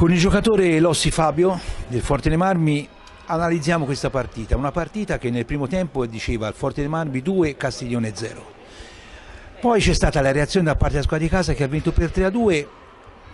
Con il giocatore Lossi Fabio del Forte dei Marmi analizziamo questa partita, una partita che nel primo tempo diceva il Forte dei Marmi 2, Castiglione 0. Poi c'è stata la reazione da parte della squadra di casa che ha vinto per 3-2.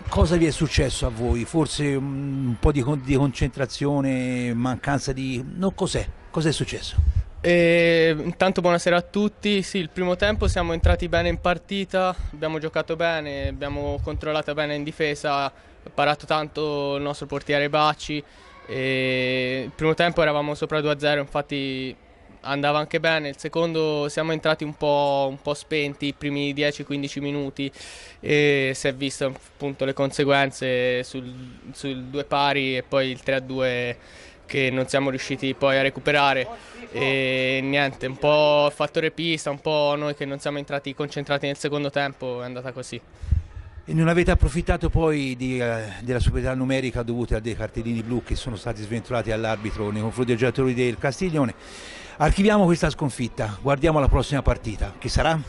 Cosa vi è successo a voi? Forse un po' di concentrazione, mancanza di... No, cos'è? Cos'è successo? Intanto buonasera a tutti. Sì, il primo tempo siamo entrati bene in partita, abbiamo giocato bene, abbiamo controllato bene in difesa, ha parato tanto il nostro portiere Bacci. Il primo tempo eravamo sopra 2-0, infatti andava anche bene. Il secondo siamo entrati un po' spenti, i primi 10-15 minuti, e si è visto appunto le conseguenze sul due pari e poi il 3-2 che non siamo riusciti poi a recuperare. E niente, un po' fattore pista, un po' noi che non siamo entrati concentrati nel secondo tempo, è andata così. E non avete approfittato poi della superiorità numerica dovuta a dei cartellini blu che sono stati sventolati all'arbitro nei confronti dei giocatori del Castiglione. Archiviamo questa sconfitta, guardiamo la prossima partita, che sarà?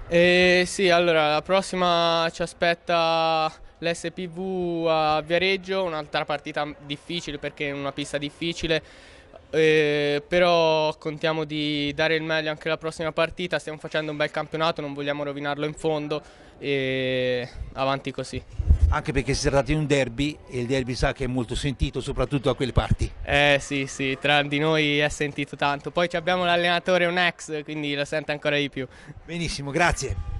Sì, allora la prossima ci aspetta l'SPV a Viareggio, un'altra partita difficile perché è una pista difficile. Però contiamo di dare il meglio anche la prossima partita, stiamo facendo un bel campionato, non vogliamo rovinarlo in fondo e avanti così. Anche perché si tratta di un derby e il derby sa che è molto sentito soprattutto a quelle parti. Sì, tra di noi è sentito tanto, poi abbiamo l'allenatore un ex, quindi lo sente ancora di più. Benissimo, grazie.